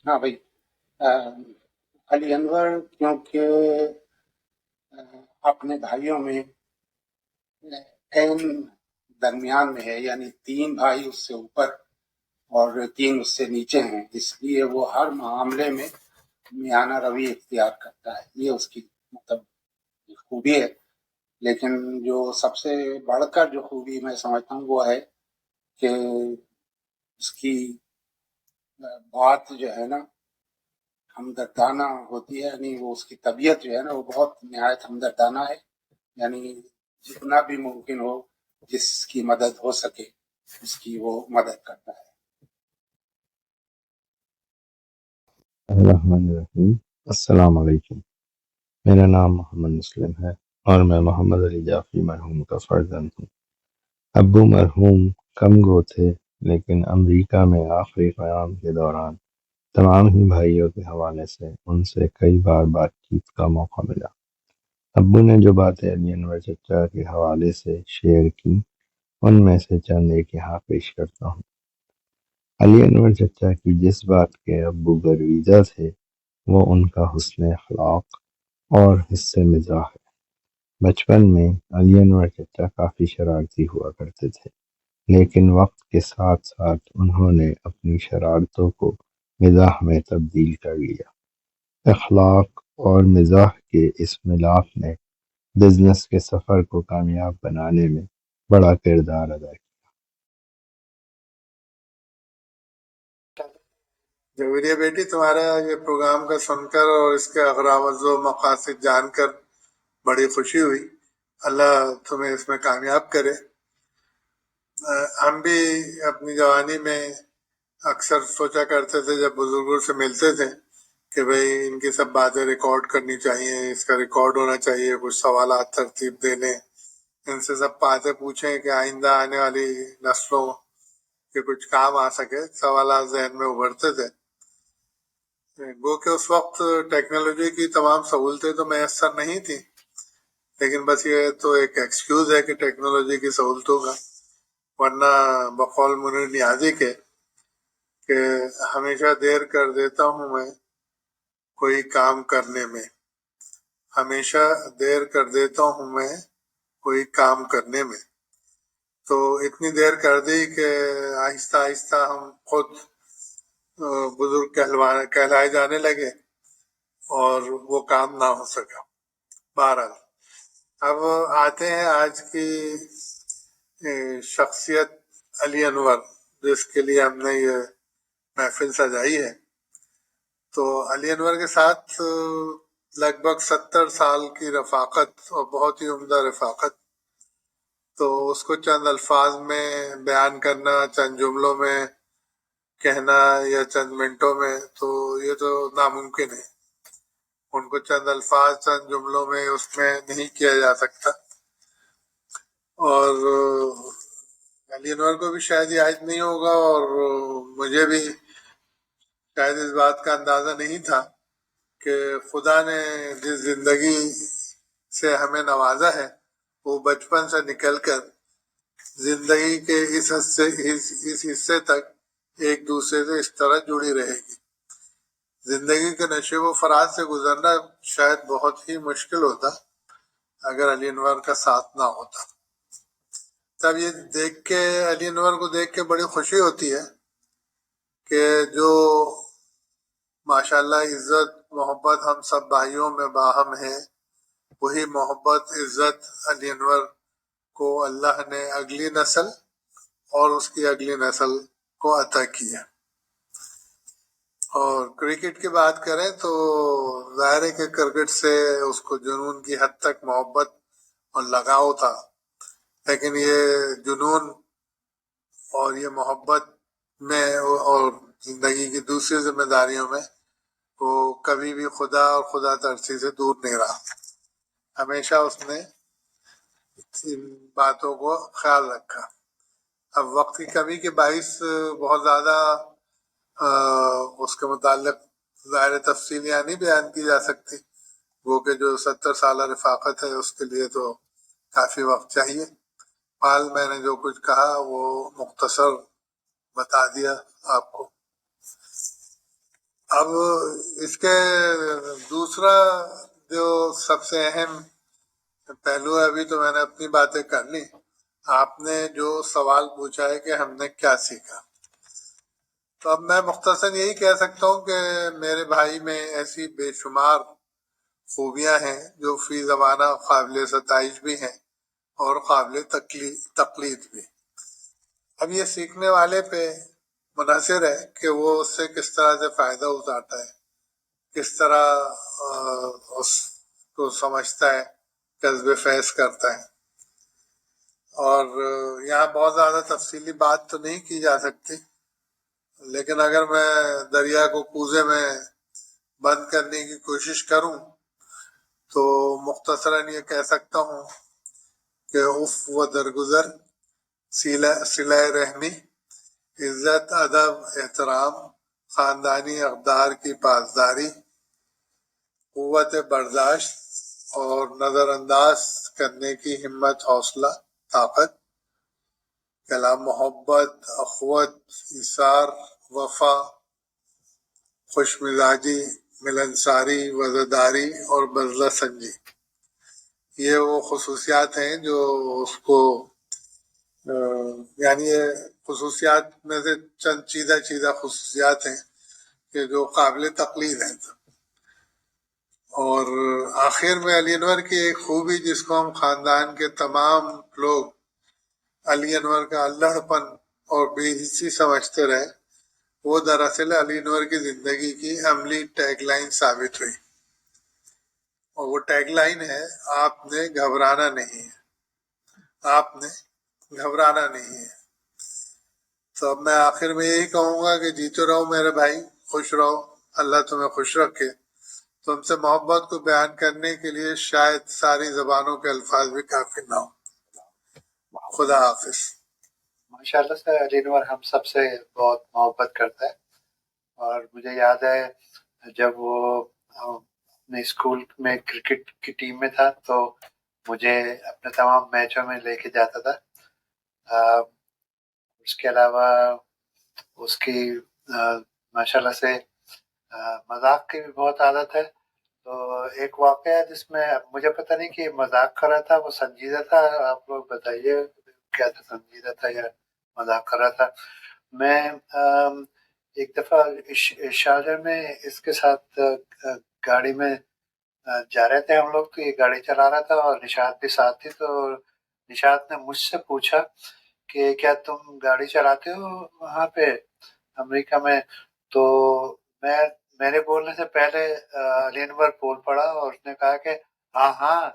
ہاں بھائی، علی انور کیونکہ اپنے بھائیوں میں درمیان میں ہے، یعنی 3 بھائی اس سے اوپر اور 3 اس سے نیچے ہیں، اس لیے وہ ہر معاملے میں میانہ روی اختیار کرتا ہے، یہ اس کی مطلب خوبی ہے۔ لیکن جو سب سے بڑھ کر جو خوبی میں سمجھتا ہوں وہ ہے کہ اس کی بات جو ہے نا ہمدردانہ ہوتی ہے، یعنی وہ اس کی طبیعت جو ہے نا وہ بہت نہایت ہمدردانہ ہے، یعنی جتنا بھی ممکن ہو جس کی مدد ہو سکے اس کی وہ مدد کرتا ہے۔ الرحمن الرحیم۔ السلام علیکم، میرا نام محمد مسلم ہے اور میں محمد علی جعفری مرحوم کا فرزند ہوں۔ ابو مرحوم کم گو تھے، لیکن امریکہ میں آخری قیام کے دوران تمام ہی بھائیوں کے حوالے سے ان سے کئی بار بات چیت کا موقع ملا۔ ابو نے جو باتیں علی انور چچا کے حوالے سے شیئر کی، ان میں سے چند ایک یہاں پیش کرتا ہوں۔ علی انور چچا کی جس بات کے ابو گرویدہ تھے وہ ان کا حسن اخلاق اور حسن مزاح ہے۔ بچپن میں علی انور چچا کافی شرارتی ہوا کرتے تھے، لیکن وقت کے ساتھ ساتھ انہوں نے اپنی شرارتوں کو مزاح میں تبدیل کر لیا۔ اخلاق اور مزاح کے اس ملاپ نے بزنس کے سفر کو کامیاب بنانے میں بڑا کردار ادا کیا۔ جویریہ بیٹی، تمہارا یہ پروگرام کا سن کر اور اس کے اغراض و مقاصد جان کر بڑی خوشی ہوئی۔ اللہ تمہیں اس میں کامیاب کرے۔ ہم بھی اپنی جوانی میں اکثر سوچا کرتے تھے جب بزرگوں سے ملتے تھے کہ بھئی ان کی سب باتیں ریکارڈ کرنی چاہیے، اس کا ریکارڈ ہونا چاہیے، کچھ سوالات ترتیب دینے، ان سے سب باتیں پوچھیں کہ آئندہ آنے والی نسلوں کے کچھ کام آ سکے۔ سوالات ذہن میں ابھرتے تھے۔ گو کہ اس وقت ٹیکنالوجی کی تمام سہولتیں تو میسر نہیں تھیں، لیکن بس یہ تو ایک ایکسکیوز ہے کہ ٹیکنالوجی کی سہولتوں کا، ورنہ بقول منیر نیازی کے کہ ہمیشہ دیر کر دیتا ہوں میں کوئی کام کرنے میں، ہمیشہ دیر کر دیتا ہوں میں کوئی کام کرنے میں، تو اتنی دیر کر دی کہ آہستہ آہستہ ہم خود بزرگ کہلائے جانے لگے اور وہ کام نہ ہو سکا۔ بہرحال اب آتے ہیں آج کی شخصیت علی انور، جس کے لیے ہم نے یہ محفل سجائی ہے۔ تو علی انور کے ساتھ لگ بھگ 70 سال کی رفاقت اور بہت ہی عمدہ رفاقت، تو اس کو چند الفاظ میں بیان کرنا، چند جملوں میں کہنا یا چند منٹوں میں، تو یہ تو ناممکن ہے۔ ان کو چند الفاظ چند جملوں میں اس میں نہیں کیا جا سکتا، اور علی انور کو بھی شاید یہ آج نہیں ہوگا، اور مجھے بھی شاید اس بات کا اندازہ نہیں تھا کہ خدا نے جس زندگی سے ہمیں نوازا ہے وہ بچپن سے نکل کر زندگی کے اس حصے تک ایک دوسرے سے اس طرح جڑی رہے گی۔ زندگی کے نشیب و فراز سے گزرنا شاید بہت ہی مشکل ہوتا اگر علی انور کا ساتھ نہ ہوتا۔ تب یہ دیکھ کے، علی انور کو دیکھ کے بڑی خوشی ہوتی ہے کہ جو ماشاءاللہ عزت محبت ہم سب بھائیوں میں باہم ہے، وہی محبت عزت علی انور کو اللہ نے اگلی نسل اور اس کی اگلی نسل کو عطا کی ہے۔ اور کرکٹ کی بات کریں تو ظاہر ہے کہ کرکٹ سے اس کو جنون کی حد تک محبت اور لگاؤ تھا، لیکن یہ جنون اور یہ محبت میں اور زندگی کی دوسری ذمہ داریوں میں وہ کبھی بھی خدا اور خدا ترسی سے دور نہیں رہا۔ ہمیشہ اس نے ان باتوں کو خیال رکھا۔ اب وقت کی کمی کے باعث بہت زیادہ اس کے متعلق ظاہر تفصیلیاں نہیں بیان کی جا سکتی، وہ کہ جو 70 سالہ رفاقت ہے اس کے لیے تو کافی وقت چاہیے۔ حال میں نے جو کچھ کہا وہ مختصر بتا دیا آپ کو۔ اب اس کے دوسرا جو سب سے اہم پہلو ہے، ابھی تو میں نے اپنی باتیں کر لی، آپ نے جو سوال پوچھا ہے کہ ہم نے کیا سیکھا، تو اب میں مختصر یہی کہہ سکتا ہوں کہ میرے بھائی میں ایسی بے شمار خوبیاں ہیں جو فی زمانہ قابل ستائش بھی ہیں اور قابل تقلید بھی۔ اب یہ سیکھنے والے پہ منحصر ہے کہ وہ اس سے کس طرح سے فائدہ اٹھاتا ہے، کس طرح اس کو سمجھتا ہے، جذب فیض کرتا ہے۔ اور یہاں بہت زیادہ تفصیلی بات تو نہیں کی جا سکتی، لیکن اگر میں دریا کو کوزے میں بند کرنے کی کوشش کروں تو مختصراً یہ کہہ سکتا ہوں کہ اف و درگزر، صلہ رحمی، عزت، ادب، احترام، خاندانی اقدار کی پاسداری، قوت برداشت اور نظر انداز کرنے کی ہمت، حوصلہ، طاقت، کلام محبت، اخوت، ایثار، وفا، خوش مزاجی، ملنساری، وزاداری اور بذلہ سنجی، یہ وہ خصوصیات ہیں جو اس کو یعنی یہ خصوصیات میں سے چند چیزہ خصوصیات ہیں کہ جو قابل تقلید ہیں۔ اور آخر میں علی انور کی ایک خوبی جس کو ہم خاندان کے تمام لوگ علی انور کا اللہ پن اور بے حسی سمجھتے رہے، وہ دراصل علی انور کی زندگی کی عملی ٹیگ لائن ثابت ہوئی، اور وہ ٹیگ لائن ہے، آپ نے گھبرانا نہیں ہے، آپ نے گھبرانا نہیں ہے۔ تو اب میں آخر میں یہی کہوں گا کہ جیتے رہو میرے بھائی، خوش رہو، اللہ تمہیں خوش رکھے۔ تم سے محبت کو بیان کرنے کے لیے شاید ساری زبانوں کے الفاظ بھی کافی نہ ہو۔ خدا حافظ۔ ماشاءاللہ سے علی انور ہم سب سے بہت محبت کرتا ہے، اور مجھے یاد ہے جب وہ اپنے اسکول میں کرکٹ کی ٹیم میں تھا تو مجھے اپنے تمام میچوں میں لے کے جاتا تھا۔ اس کے علاوہ اس کی ماشاءاللہ سے مذاق کی بھی بہت عادت ہے۔ تو ایک واقعہ ہے جس میں مجھے پتہ نہیں کہ مذاق کر رہا تھا، وہ سنجیدہ تھا، آپ لوگ بتائیے کیا تھا، سنجیدہ تھا یا مذاق کر رہا تھا۔ میں ایک دفعہ شارجہ میں اس کے ساتھ گاڑی میں جا رہے تھے ہم لوگ، تو یہ گاڑی چلا رہا تھا اور نشاط بھی ساتھ تھی۔ تو نشاط نے مجھ سے پوچھا کہ کیا تم گاڑی چلاتے ہو وہاں پہ امریکہ میں؟ تو میرے بولنے سے پہلے علی انور بول پڑا اور اس نے کہا کہ ہاں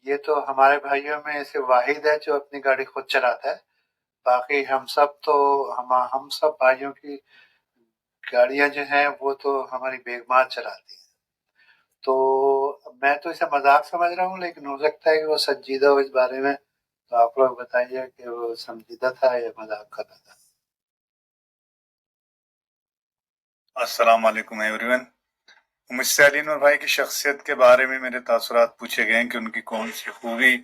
یہ تو ہمارے بھائیوں میں سے واحد ہے جو اپنی گاڑی خود چلاتا ہے، باقی ہم سب بھائیوں کی گاڑیاں جو ہیں وہ تو ہماری بیگمات چلاتی ہیں۔ تو میں تو اسے مذاق سمجھ رہا ہوں، لیکن ہو سکتا ہے کہ وہ سنجیدہ ہو اس بارے میں، تو آپ لوگ بتائیے کہ وہ سنجیدہ تھا یا مذاق کر رہا تھا۔ السلام علیکم ایوری ون۔ مجھ سے علی انور بھائی کی شخصیت کے بارے میں میرے تاثرات پوچھے گئے ہیں کہ ان کی کون سی خوبی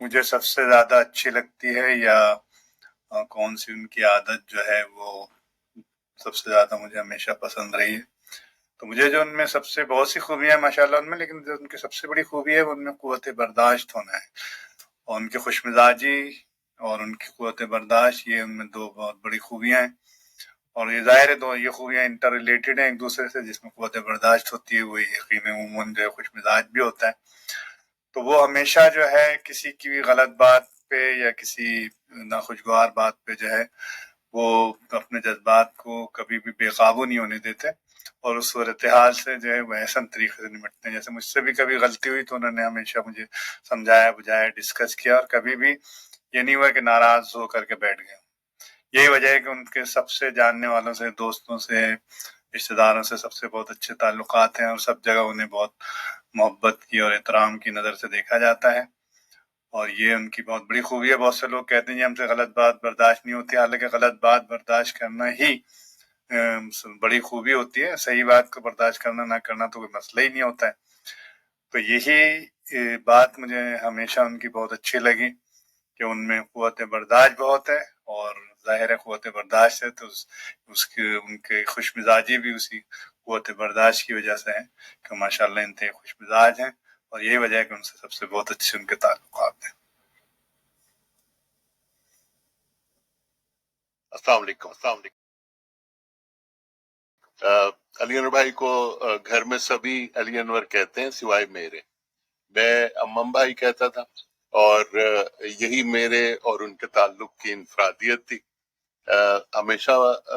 مجھے سب سے زیادہ اچھی لگتی ہے، یا کون سی ان کی عادت جو ہے وہ سب سے زیادہ مجھے ہمیشہ پسند رہی ہے۔ تو مجھے جو ان میں سب سے بہت سی خوبیاں ہیں ماشاء اللہ ان میں، لیکن جو ان کی سب سے بڑی خوبی ہے وہ ان میں قوت برداشت ہونا ہے، اور ان کی خوش مزاجی اور ان کی قوت برداشت، یہ ان میں دو بہت بڑی خوبیاں ہیں۔ اور یہ ظاہر ہے دو یہ خوبیاں انٹر ریلیٹڈ ہیں ایک دوسرے سے، جس میں قوت برداشت ہوتی ہے وہی یقین عموماً جو ہے خوش مزاج بھی ہوتا ہے۔ تو وہ ہمیشہ جو ہے کسی کی بھی غلط بات پہ یا کسی ناخوشگوار بات پہ جو ہے وہ اپنے جذبات کو کبھی بھی بے قابو نہیں ہونے دیتے، اور اس صورتحال سے جو ہے وہ احسن طریقے سے نمٹتے ہیں۔ جیسے مجھ سے بھی کبھی غلطی ہوئی تو انہوں نے ہمیشہ مجھے سمجھایا بجھایا، ڈسکس کیا، اور کبھی بھی یہ نہیں ہوا کہ ناراض ہو کر کے بیٹھ گئے۔ یہی وجہ ہے کہ ان کے سب سے جاننے والوں سے، دوستوں سے، رشتہ داروں سے سب سے بہت اچھے تعلقات ہیں، اور سب جگہ انہیں بہت محبت کی اور احترام کی نظر سے دیکھا جاتا ہے، اور یہ ان کی بہت بڑی خوبی ہے۔ بہت سے لوگ کہتے ہیں ہم سے غلط بات برداشت نہیں ہوتی، حالانکہ غلط بات برداشت کرنا ہی بڑی خوبی ہوتی ہے، صحیح بات کو برداشت کرنا نہ کرنا تو کوئی مسئلہ ہی نہیں ہوتا ہے۔ تو یہی بات مجھے ہمیشہ ان کی بہت اچھی لگی کہ ان میں قوت برداشت بہت ہے، اور ظاہر ہے قوت برداشت ہے تو ان کے خوش مزاجی بھی اسی قوت برداشت کی وجہ سے ہیں کہ ماشاءاللہ انتہائی خوش مزاج ہیں، اور یہی وجہ ہے کہ ان سے سب سے بہت اچھے ان کے تعلقات ہیں۔ السلام علیکم۔ علی انور بھائی کو گھر میں سبھی علی انور کہتے ہیں سوائے میرے، میں امم بھائی کہتا تھا، اور یہی میرے اور ان کے تعلق کی انفرادیت تھی۔ ہمیشہ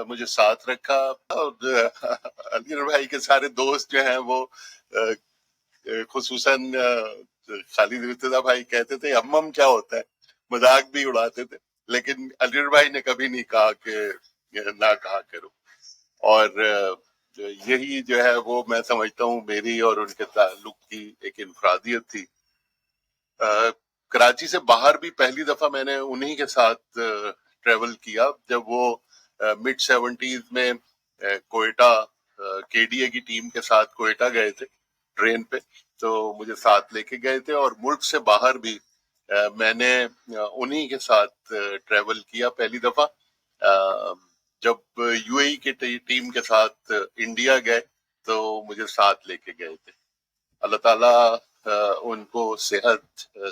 مجھے ساتھ رکھا، اور علی انور بھائی کے سارے دوست جو ہیں وہ خصوصاً خالد ارتضیٰ بھائی کہتے تھے امم کیا ہوتا ہے، مذاق بھی اڑاتے تھے، لیکن علی انور بھائی نے کبھی نہیں کہا کہ نہ کہا کرو، اور یہی جو ہے وہ میں سمجھتا ہوں میری اور ان کے تعلق کی ایک انفرادیت تھی۔ کراچی سے باہر بھی پہلی دفعہ میں نے انہی کے ساتھ ٹریول کیا جب وہ مڈ 70s میں کوئٹہ کے ڈی اے کی ٹیم کے ساتھ کوئٹہ گئے تھے ٹرین پہ، تو مجھے ساتھ لے کے گئے تھے، اور ملک سے باہر بھی میں نے انہی کے ساتھ ٹریول کیا پہلی دفعہ جب یو اے ای کی ٹیم کے ساتھ انڈیا گئے تو مجھے ساتھ لے کے گئے تھے۔ اللہ تعالیٰ ان کو صحت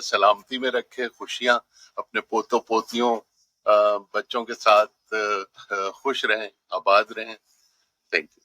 سلامتی میں رکھے، خوشیاں اپنے پوتوں پوتیوں بچوں کے ساتھ خوش رہیں، آباد رہیں۔ Thank you.